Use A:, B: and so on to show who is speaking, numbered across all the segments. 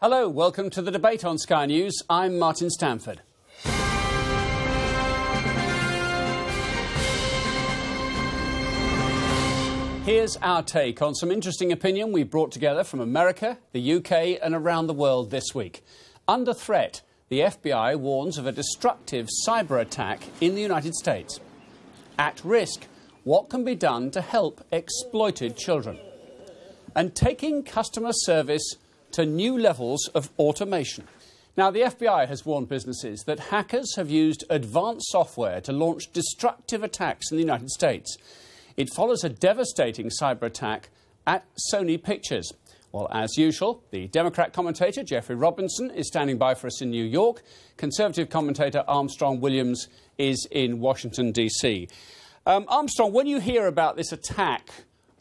A: Hello, welcome to the debate on Sky News. I'm Martin Stanford. Here's our take on some interesting opinion we brought together from America, the UK and around the world this week. Under threat, the FBI warns of a destructive cyber attack in the United States. At risk, what can be done to help exploited children? And taking customer service to new levels of automation. Now, the FBI has warned businesses that hackers have used advanced software to launch destructive attacks in the United States. It follows a devastating cyber attack at Sony Pictures. Well, as usual, the Democrat commentator Jeffrey Robinson is standing by for us in New York. Conservative commentator Armstrong Williams is in Washington, D.C. Armstrong, when you hear about this attack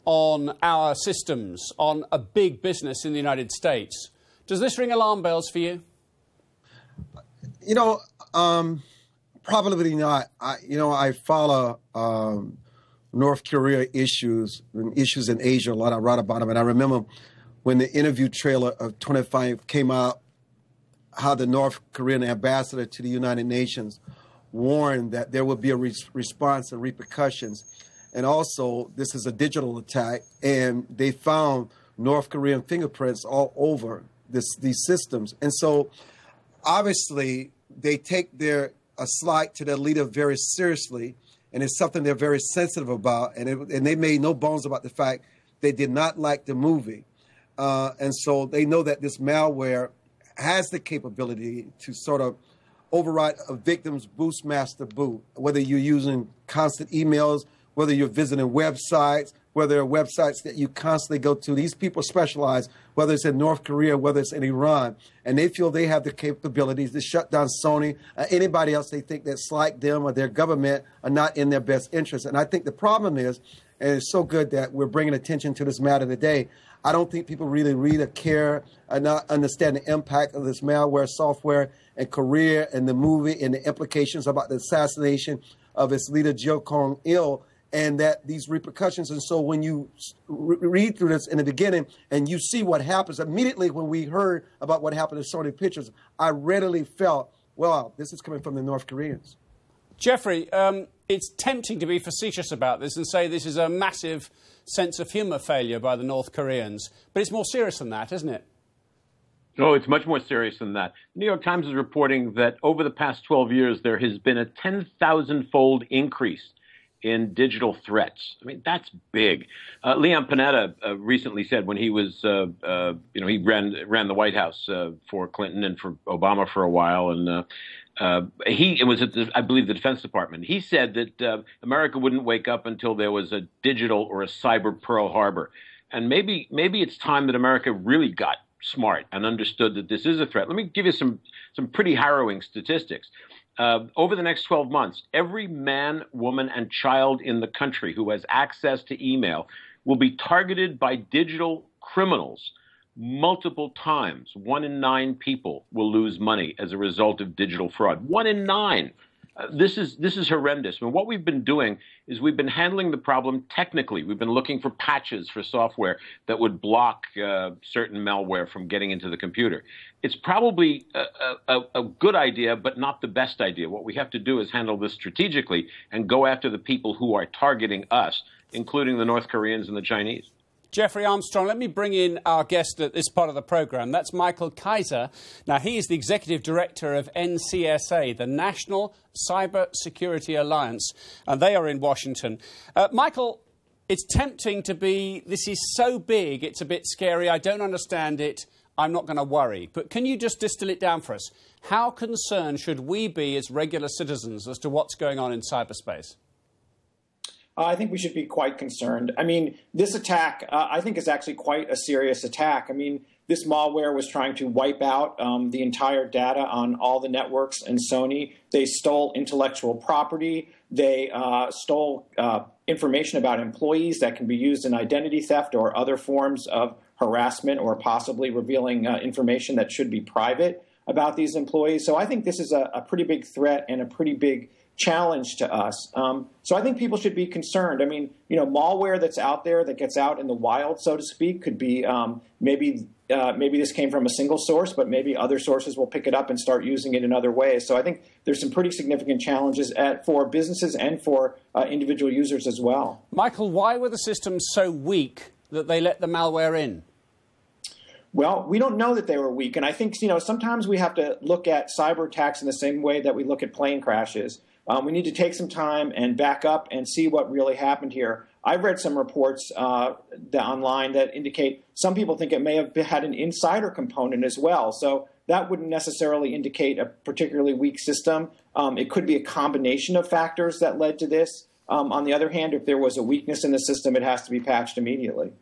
A: on our systems, on a big business in the United States, does this ring alarm bells for you?
B: You know, probably not. I follow North Korea issues in Asia a lot. I write about them. And I remember when the interview trailer of 25 came out, how the North Korean ambassador to the United Nations warned that there would be a response and repercussions. And also, this is a digital attack, and they found North Korean fingerprints all over these systems. And so, obviously, they take a slight to their leader very seriously, and it's something they're very sensitive about. And they made no bones about the fact they did not like the movie. And so they know that this malware has the capability to sort of override a victim's bootmaster boot, whether you're using constant emails, whether you're visiting websites, whether there are websites that you constantly go to. These people specialize, whether it's in North Korea, whether it's in Iran, and they feel they have the capabilities to shut down Sony, anybody else they think that's like them or their government are not in their best interest. And I think the problem is, and it's so good that we're bringing attention to this matter today, I don't think people really read or care or not understand the impact of this malware software in Korea and the movie and the implications about the assassination of its leader, Kim Jong-il, and that these repercussions. And so when you read through this in the beginning and you see what happens, immediately when we heard about what happened to Sony Pictures, I readily felt, well, this is coming from the North Koreans.
A: Jeffrey, it's tempting to be facetious about this and say this is a massive sense of humour failure by the North Koreans, but it's more serious than that, isn't it?
C: Oh, it's much more serious than that. The New York Times is reporting that over the past 12 years, there has been a 10,000-fold increase in digital threats. I mean, that's big. Leon Panetta recently said when he was, he ran the White House for Clinton and for Obama for a while, and it was at I believe the Defense Department. He said that America wouldn't wake up until there was a digital or a cyber Pearl Harbor, and maybe it's time that America really got smart and understood that this is a threat. Let me give you some pretty harrowing statistics. Over the next 12 months, every man, woman, and child in the country who has access to email will be targeted by digital criminals multiple times. 1 in 9 people will lose money as a result of digital fraud. 1 in 9. This is horrendous. I mean, what we've been doing is we've been handling the problem technically. We've been looking for patches for software that would block certain malware from getting into the computer. It's probably a good idea, but not the best idea. What we have to do is handle this strategically and go after the people who are targeting us, including the North Koreans and the Chinese.
A: Jeffrey Armstrong, let me bring in our guest at this part of the programme. That's Michael Kaiser. Now, he is the Executive Director of NCSA, the National Cyber Security Alliance, and they are in Washington. Michael, it's tempting to be, this is so big, it's a bit scary, I don't understand it, I'm not going to worry. But can you just distill it down for us? How concerned should we be as regular citizens as to what's going on in cyberspace?
D: I think we should be quite concerned. I mean, this attack, I think, is actually quite a serious attack. I mean, this malware was trying to wipe out the entire data on all the networks in Sony. They stole intellectual property. They stole information about employees that can be used in identity theft or other forms of harassment or possibly revealing information that should be private. about these employees. So I think this is a pretty big threat and a pretty big challenge to us. So I think people should be concerned. I mean, malware that's out there that gets out in the wild, so to speak, could be maybe this came from a single source, but maybe other sources will pick it up and start using it in other ways. So I think there's some pretty significant challenges for businesses and for individual users as well.
A: Michael, why were the systems so weak that they let the malware in?
D: Well, we don't know that they were weak. And I think, sometimes we have to look at cyber attacks in the same way that we look at plane crashes. We need to take some time and back up and see what really happened here. I've read some reports online that indicate some people think it may have had an insider component as well. So that wouldn't necessarily indicate a particularly weak system. It could be a combination of factors that led to this. On the other hand, if there was a weakness in the system, it has to be patched immediately.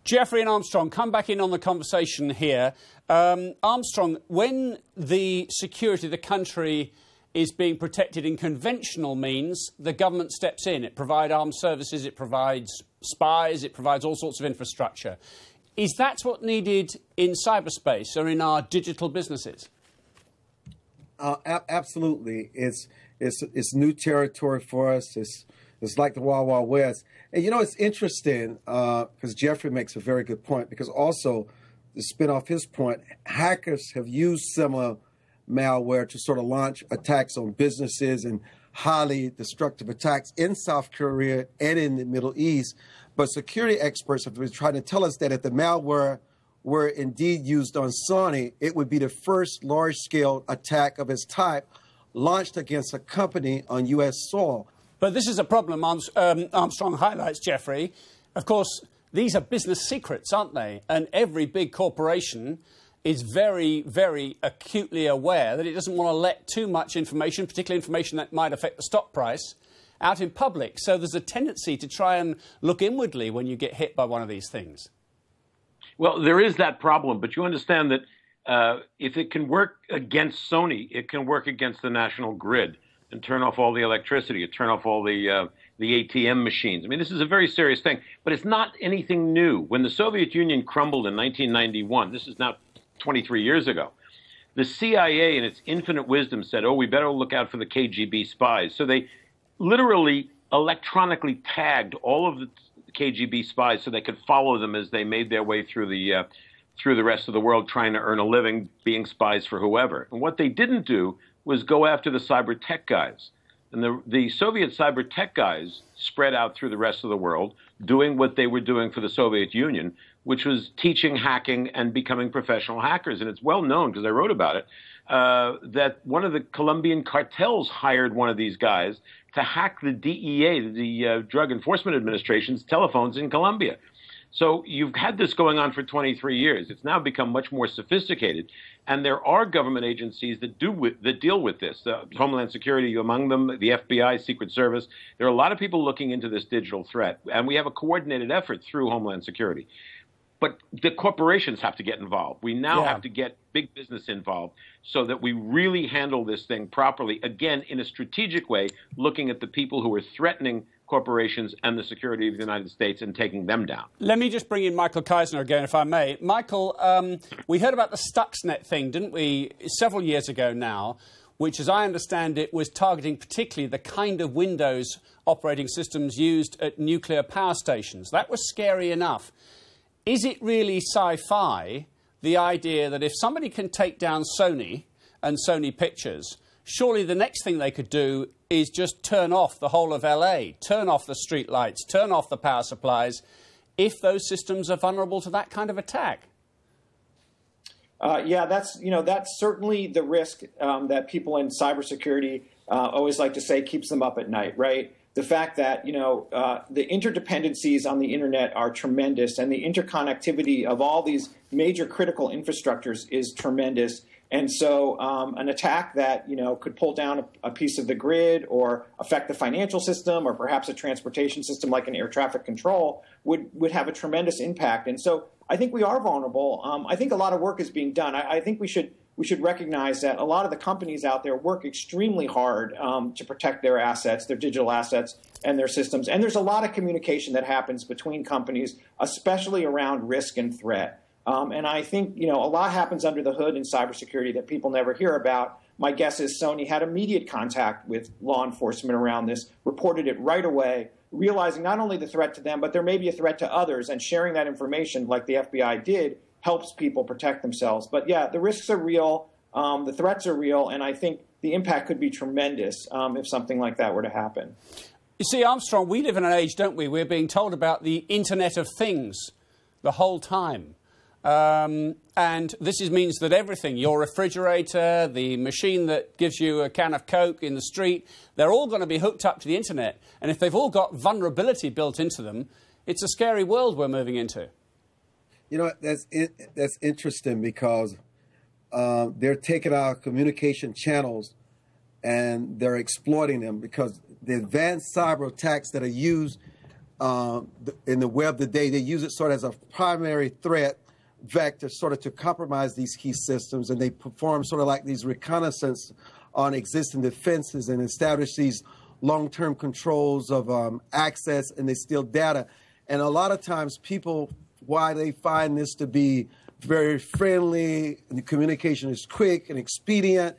A: Jeffrey and Armstrong, come back in on the conversation here. Armstrong, when the security of the country is being protected in conventional means, the government steps in. It provides armed services, it provides spies, it provides all sorts of infrastructure. Is that what needed in cyberspace or in our digital businesses?
B: Absolutely. It's new territory for us. It's like the Wild Wild West. And, it's interesting because Jeffrey makes a very good point, because also, to spin off his point, hackers have used similar malware to sort of launch attacks on businesses and highly destructive attacks in South Korea and in the Middle East. But security experts have been trying to tell us that if the malware were indeed used on Sony, it would be the first large-scale attack of its type launched against a company on U.S. soil.
A: But this is a problem Armstrong highlights, Jeffrey. Of course, these are business secrets, aren't they? And every big corporation is very, very acutely aware that it doesn't want to let too much information, particularly information that might affect the stock price, out in public. So there's a tendency to try and look inwardly when you get hit by one of these things.
C: Well, there is that problem, but you understand that if it can work against Sony, it can work against the national grid and turn off all the electricity, turn off all the ATM machines. I mean, this is a very serious thing, but it's not anything new. When the Soviet Union crumbled in 1991, this is now 23 years ago, the CIA in its infinite wisdom said, we better look out for the KGB spies. So they literally electronically tagged all of the KGB spies so they could follow them as they made their way through the rest of the world trying to earn a living being spies for whoever. And what they didn't do was go after the cyber tech guys. And the Soviet cyber tech guys spread out through the rest of the world, doing what they were doing for the Soviet Union, which was teaching hacking and becoming professional hackers. And it's well known, because I wrote about it, that one of the Colombian cartels hired one of these guys to hack the DEA, the Drug Enforcement Administration's telephones in Colombia. So you've had this going on for 23 years. It's now become much more sophisticated. And there are government agencies that deal with this, Homeland Security among them, the FBI, Secret Service. There are a lot of people looking into this digital threat. And we have a coordinated effort through Homeland Security. But the corporations have to get involved. We now have to get big business involved so that we really handle this thing properly, again, in a strategic way, looking at the people who are threatening corporations and the security of the United States and taking them down.
A: Let me just bring in Michael Keisner again, if I may. Michael, we heard about the Stuxnet thing, didn't we, several years ago now, which, as I understand it, was targeting particularly the kind of Windows operating systems used at nuclear power stations. That was scary enough. Is it really sci-fi, the idea that if somebody can take down Sony and Sony Pictures, surely the next thing they could do is just turn off the whole of LA, turn off the street lights, turn off the power supplies, if those systems are vulnerable to that kind of attack?
D: Yeah, that's certainly the risk that people in cybersecurity always like to say keeps them up at night, right? The fact that, the interdependencies on the internet are tremendous, and the interconnectivity of all these major critical infrastructures is tremendous. And so an attack that, could pull down a piece of the grid or affect the financial system or perhaps a transportation system like an air traffic control would have a tremendous impact. And so I think we are vulnerable. I think a lot of work is being done. I think we should recognize that a lot of the companies out there work extremely hard to protect their assets, their digital assets, and their systems. And there's a lot of communication that happens between companies, especially around risk and threat. And I think, a lot happens under the hood in cybersecurity that people never hear about. My guess is Sony had immediate contact with law enforcement around this, reported it right away, realizing not only the threat to them, but there may be a threat to others, and sharing that information like the FBI did helps people protect themselves. But yeah, the risks are real, the threats are real, and I think the impact could be tremendous if something like that were to happen.
A: You see, Armstrong, we live in an age, don't we? We're being told about the Internet of Things the whole time. And this means that everything, your refrigerator, the machine that gives you a can of Coke in the street, they're all going to be hooked up to the Internet. And if they've all got vulnerability built into them, it's a scary world we're moving into.
B: You know, that's interesting because they're taking our communication channels and they're exploiting them, because the advanced cyber attacks that are used in the web today, they use it sort of as a primary threat vector sort of to compromise these key systems, and they perform sort of like these reconnaissance on existing defenses and establish these long-term controls of access, and they steal data. And a lot of times people, why they find this to be very friendly and the communication is quick and expedient,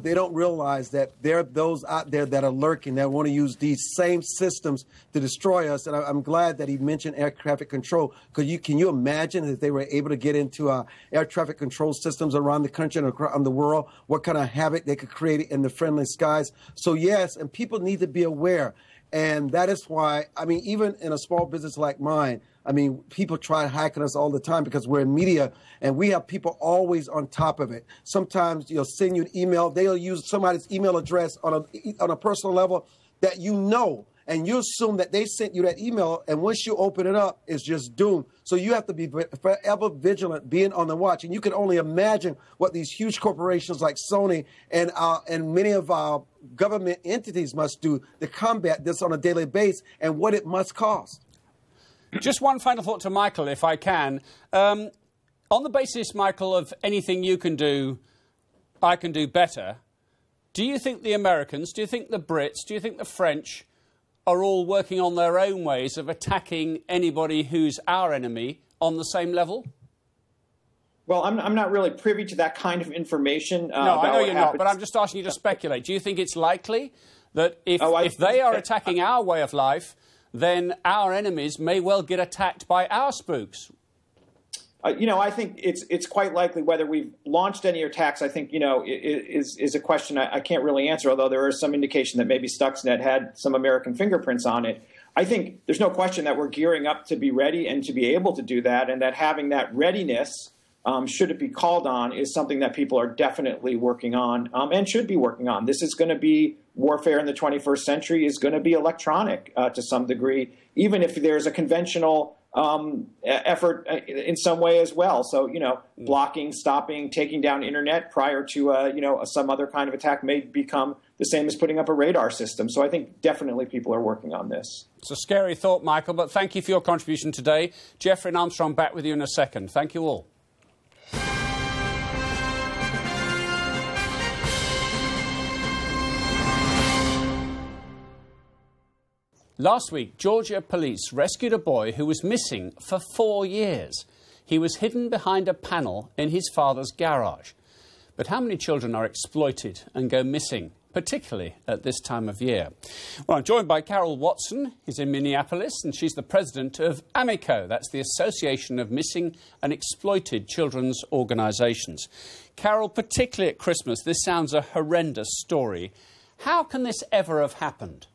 B: they don't realize that there are those out there that are lurking that want to use these same systems to destroy us. And I'm glad that he mentioned air traffic control, because can you imagine if they were able to get into air traffic control systems around the country and around the world, what kind of havoc they could create in the friendly skies? So yes, and people need to be aware. And that is why, I mean, even in a small business like mine, I mean, people try hacking us all the time because we're in media and we have people always on top of it. Sometimes you'll send you an email. They'll use somebody's email address on a personal level that you know, and you assume that they sent you that email. And once you open it up, it's just doomed. So you have to be forever vigilant, being on the watch. And you can only imagine what these huge corporations like Sony and many of our government entities must do to combat this on a daily basis, and what it must cost.
A: Just one final thought to Michael, if I can. On the basis, Michael, of anything you can do, I can do better, do you think the Americans, do you think the Brits, do you think the French are all working on their own ways of attacking anybody who's our enemy on the same level?
D: Well, I'm not really privy to that kind of information.
A: No, I know you're not, but I'm just asking you to speculate. Do you think it's likely that if they are attacking our way of life, then our enemies may well get attacked by our spooks?
D: I think it's quite likely. Whether we've launched any attacks, I think, is a question I can't really answer, although there is some indication that maybe Stuxnet had some American fingerprints on it. I think there's no question that we're gearing up to be ready and to be able to do that, and that having that readiness, should it be called on, is something that people are definitely working on and should be working on. This is going to be warfare in the 21st century is going to be electronic to some degree, even if there's a conventional effort in some way as well. So, blocking, stopping, taking down internet prior to, some other kind of attack may become the same as putting up a radar system. So I think definitely people are working on this.
A: It's a scary thought, Michael, but thank you for your contribution today. Jeffrey and Armstrong back with you in a second. Thank you all. Last week, Georgia police rescued a boy who was missing for 4 years. He was hidden behind a panel in his father's garage. But how many children are exploited and go missing, particularly at this time of year? Well, I'm joined by Carol Watson. He's in Minneapolis, and she's the president of AMICO. That's the Association of Missing and Exploited Children's Organisations. Carol, particularly at Christmas, this sounds a horrendous story. How can this ever have happened?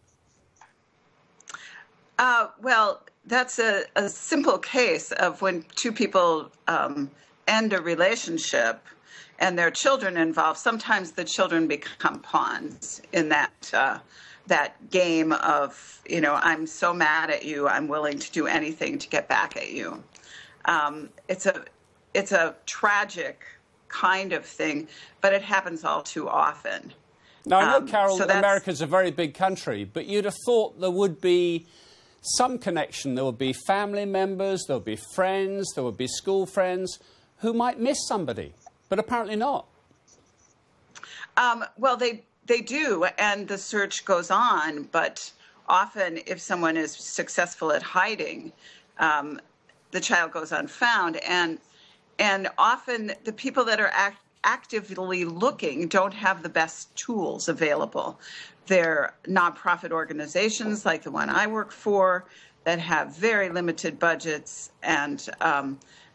E: Well, that's a simple case of when two people end a relationship and their children involved. Sometimes the children become pawns in that game of, I'm so mad at you, I'm willing to do anything to get back at you. It's a tragic kind of thing, but it happens all too often.
A: Now, I know, Carol, America's a very big country, but you'd have thought there would be some connection. There would be family members, there would be friends, there would be school friends who might miss somebody, but apparently not.
E: Well, they do, and the search goes on, but often if someone is successful at hiding, the child goes unfound. And And often the people that are actively looking don't have the best tools available. They're nonprofit organizations like the one I work for that have very limited budgets, and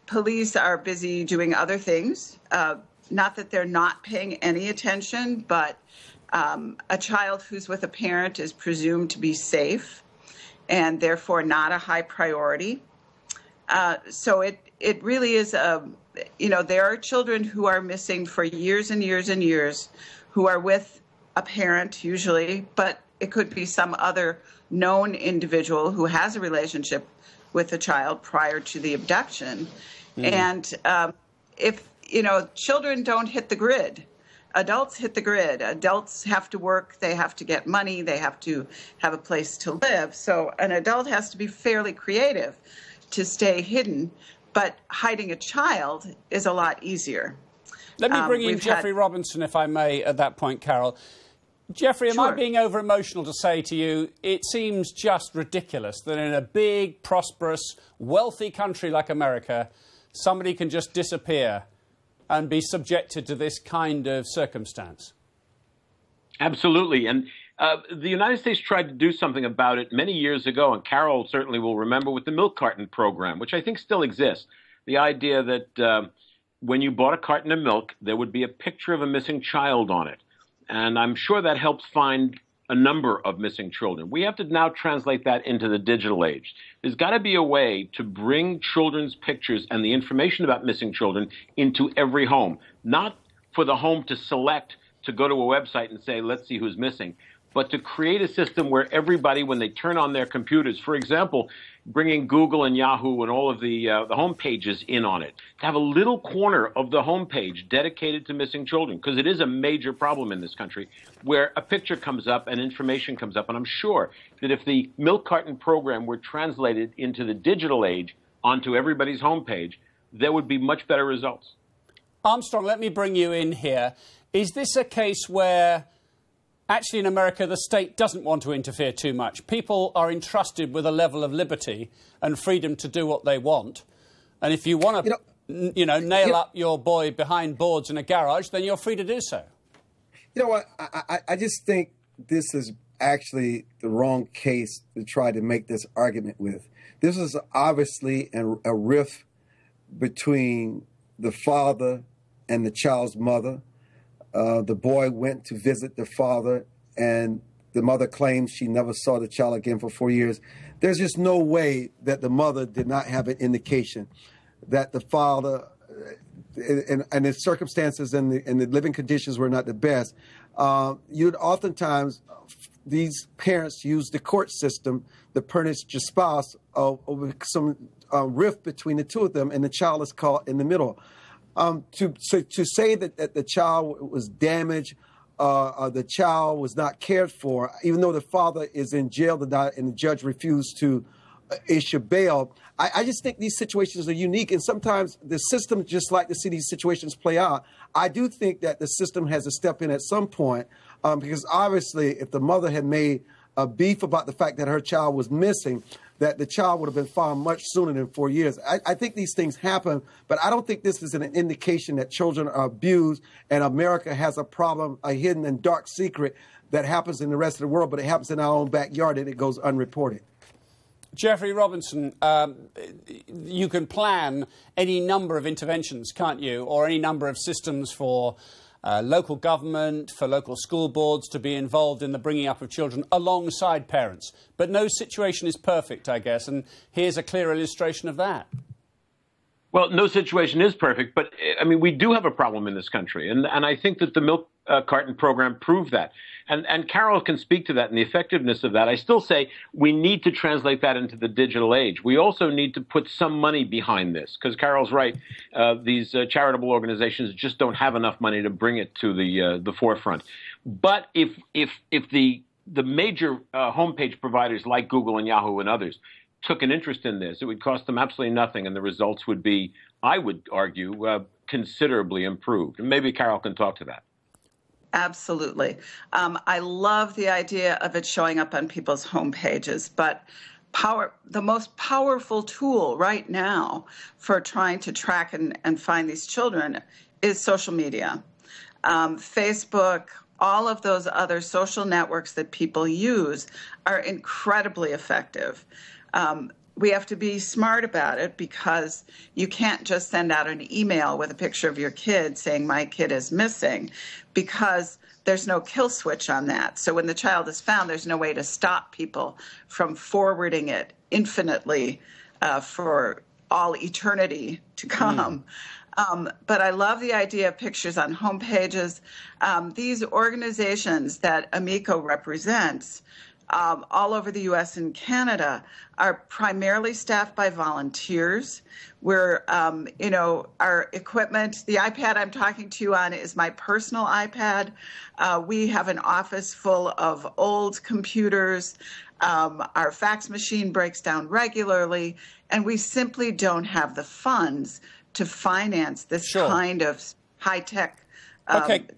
E: police are busy doing other things. Not that they're not paying any attention, but a child who's with a parent is presumed to be safe and therefore not a high priority. So it really is there are children who are missing for years and years and years who are with a parent usually, but it could be some other known individual who has a relationship with the child prior to the abduction. And if, children don't hit the grid, adults hit the grid. Adults have to work, they have to get money, they have to have a place to live. So an adult has to be fairly creative to stay hidden, but hiding a child is a lot easier.
A: Let me bring in Jeffrey Robinson, if I may, at that point, Carol. Jeffrey, am I being over-emotional to say to you, it seems just ridiculous that in a big, prosperous, wealthy country like America, somebody can just disappear and be subjected to this kind of circumstance?
C: Absolutely. And the United States tried to do something about it many years ago, and Carol certainly will remember, with the milk carton program, which I think still exists. The idea that when you bought a carton of milk, there would be a picture of a missing child on it. And I'm sure that helps find a number of missing children. We have to now translate that into the digital age. There's got to be a way to bring children's pictures and the information about missing children into every home, not for the home to select to go to a website and say, let's see who's missing, but to create a system where everybody, when they turn on their computers, for example, bringing Google and Yahoo and all of the home pages in on it, to have a little corner of the home page dedicated to missing children, because it is a major problem in this country, where a picture comes up and information comes up. And I'm sure that if the milk carton program were translated into the digital age onto everybody's home page, there would be much better results.
A: Armstrong, let me bring you in here. Is this a case where actually in America the state doesn't want to interfere too much? People are entrusted with a level of liberty and freedom to do what they want. And if you want to, nail up your boy behind boards in a garage, then you're free to do so.
B: You know what? I just think this is actually the wrong case to try to make this argument with. This is obviously a rift between the father and the child's mother. The boy went to visit the father, and the mother claims she never saw the child again for 4 years. There's just no way that the mother did not have an indication that the father, and his circumstances and the living conditions were not the best. You'd oftentimes, these parents use the court system to punish your spouse over some rift between the two of them, and the child is caught in the middle. To say that the child was damaged, the child was not cared for, even though the father is in jail and the judge refused to issue bail. I just think these situations are unique, and sometimes the system just like to see these situations play out. I do think that the system has to step in at some point, because obviously if the mother had made a beef about the fact that her child was missing, that the child would have been found much sooner than 4 years. I think these things happen, but I don't think this is an indication that children are abused and America has a problem, a hidden and dark secret that happens in the rest of the world, but it happens in our own backyard and it goes unreported.
A: Jeffrey Robinson, you can plan any number of interventions, can't you, or any number of systems for local government, for local school boards to be involved in the bringing up of children alongside parents. But no situation is perfect, I guess, and here's a clear illustration of that.
C: Well, no situation is perfect, but, I mean, we do have a problem in this country, and I think that the milk carton program proved that. And Carol can speak to that and the effectiveness of that. I still say we need to translate that into the digital age. We also need to put some money behind this, because Carol's right. These charitable organizations just don't have enough money to bring it to the forefront. But if the major homepage providers like Google and Yahoo and others took an interest in this, it would cost them absolutely nothing, and the results would be, I would argue, considerably improved. And maybe Carol can talk to that.
E: Absolutely. I love the idea of it showing up on people's home pages, but the most powerful tool right now for trying to track and find these children is social media. Facebook, all of those other social networks that people use are incredibly effective. We have to be smart about it because you can't just send out an email with a picture of your kid saying my kid is missing, because there's no kill switch on that. So when the child is found, there's no way to stop people from forwarding it infinitely for all eternity to come. But I love the idea of pictures on homepages. These organizations that Amico represents all over the U.S. and Canada are primarily staffed by volunteers. We're, our equipment, the iPad I'm talking to you on is my personal iPad. We have an office full of old computers. Our fax machine breaks down regularly, and we simply don't have the funds to finance this kind of high-tech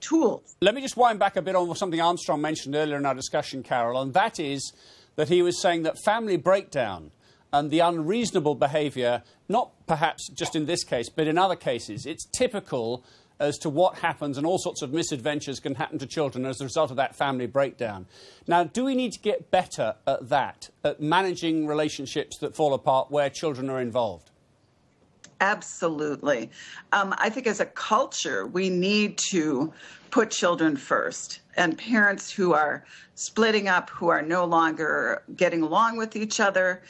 E: tools.
A: Let me just wind back a bit on something Armstrong mentioned earlier in our discussion, Carol, and that is that he was saying that family breakdown and the unreasonable behaviour, not perhaps just in this case, but in other cases, it's typical as to what happens, and all sorts of misadventures can happen to children as a result of that family breakdown. Now, do we need to get better at that, at managing relationships that fall apart where children are involved?
E: Absolutely. I think as a culture, we need to put children first. And parents who are splitting up, who are no longer getting along with each other,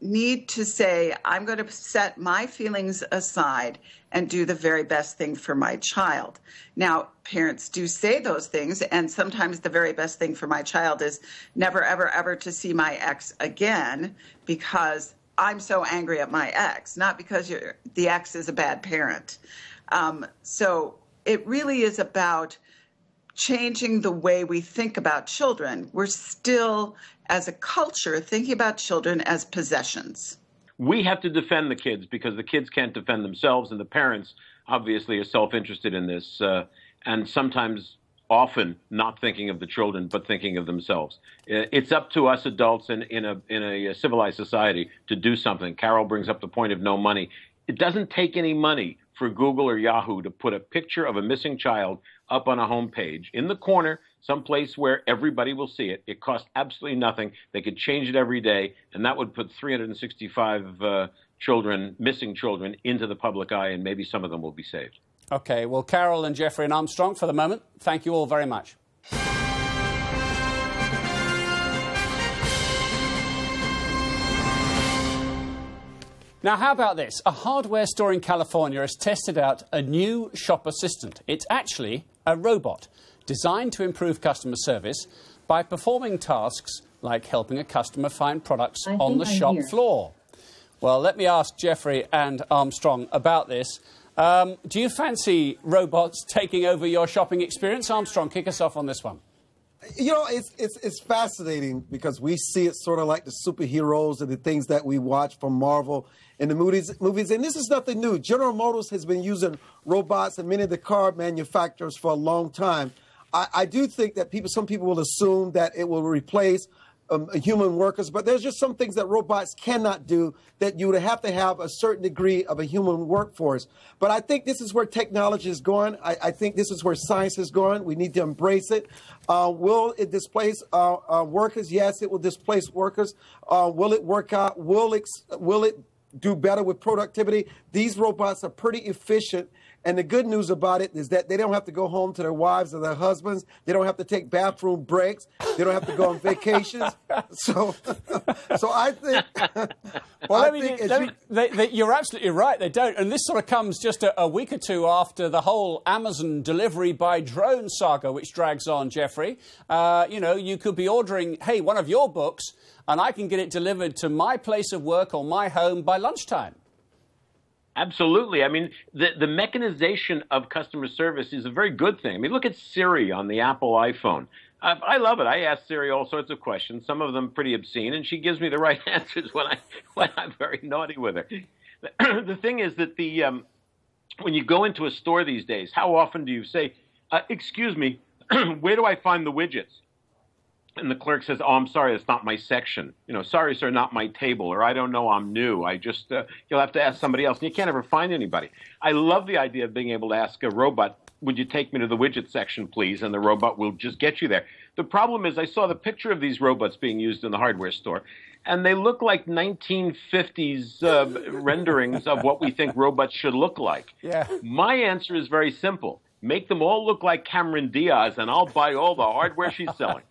E: need to say, I'm going to set my feelings aside and do the very best thing for my child. Now, parents do say those things, and sometimes the very best thing for my child is never, ever, ever to see my ex again, because I'm so angry at my ex, not because the ex is a bad parent. So it really is about changing the way we think about children. We're still, as a culture, thinking about children as possessions.
C: We have to defend the kids because the kids can't defend themselves, and the parents obviously are self-interested in this, and sometimes often not thinking of the children, but thinking of themselves. It's up to us adults in a civilized society to do something. Carol brings up the point of no money. It doesn't take any money for Google or Yahoo to put a picture of a missing child up on a homepage in the corner, someplace where everybody will see it. It costs absolutely nothing. They could change it every day, and that would put 365 children, missing children, into the public eye, and maybe some of them will be saved.
A: OK, well, Carol and Jeffrey and Armstrong, for the moment, thank you all very much. Now, how about this? A hardware store in California has tested out a new shop assistant. It's actually a robot designed to improve customer service by performing tasks like helping a customer find products on the shop floor. Well, let me ask Jeffrey and Armstrong about this. Do you fancy robots taking over your shopping experience? Armstrong, kick us off on this one.
B: You know, it's fascinating because we see it sort of like the superheroes and the things that we watch from Marvel in the movies. And this is nothing new. General Motors has been using robots and many of the car manufacturers for a long time. I do think that some people will assume that it will replace human workers, but there's just some things that robots cannot do that you would have to have a certain degree of a human workforce. But I think this is where technology is going. I think this is where science is going. We need to embrace it. Will it displace workers? Yes, it will displace workers. Will it work out? Will it do better with productivity? These robots are pretty efficient. And the good news about it is that they don't have to go home to their wives or their husbands. They don't have to take bathroom breaks. They don't have to go on vacations. So I think...
A: You're absolutely right, they don't. And this sort of comes just a week or two after the whole Amazon delivery by drone saga, which drags on, Jeffrey. You could be ordering, hey, one of your books, and I can get it delivered to my place of work or my home by lunchtime.
C: Absolutely. I mean, the mechanization of customer service is a very good thing. I mean, look at Siri on the Apple iPhone. I love it. I ask Siri all sorts of questions, some of them pretty obscene, and she gives me the right answers when I'm very naughty with her. The thing is that when you go into a store these days, how often do you say, excuse me, where do I find the widgets? and the clerk says, "Oh, I'm sorry, it's not my section. You know, sorry, sir, not my table," or "I don't know, I'm new. I just, you'll have to ask somebody else." And you can't ever find anybody. I love the idea of being able to ask a robot, "Would you take me to the widget section, please?" And the robot will just get you there. The problem is I saw the picture of these robots being used in the hardware store, and they look like 1950s renderings of what we think robots should look like.
A: Yeah.
C: My answer is very simple. Make them all look like Cameron Diaz, and I'll buy all the hardware she's selling.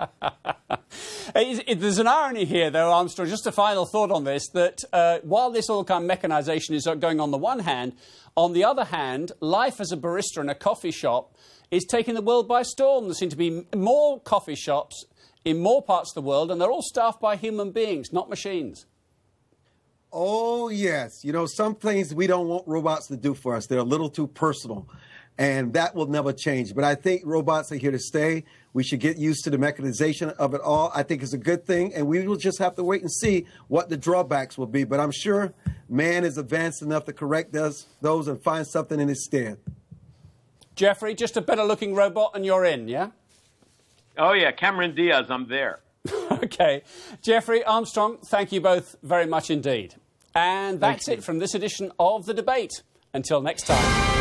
A: There's an irony here, though, Armstrong, just a final thought on this, that while this all kind of mechanization is going on the one hand, on the other hand, life as a barista in a coffee shop is taking the world by storm. There seem to be more coffee shops in more parts of the world, and they're all staffed by human beings, not machines.
B: Oh, yes. You know, some things we don't want robots to do for us. They're a little too personal. And that will never change. But I think robots are here to stay. We should get used to the mechanization of it all. I think it's a good thing. And we will just have to wait and see what the drawbacks will be. But I'm sure man is advanced enough to correct those and find something in its stead.
A: Jeffrey, just a better-looking robot and you're in, yeah?
C: Oh, yeah, Cameron Diaz, I'm there.
A: OK. Jeffrey, Armstrong, thank you both very much indeed. And that's it from this edition of The Debate. Until next time.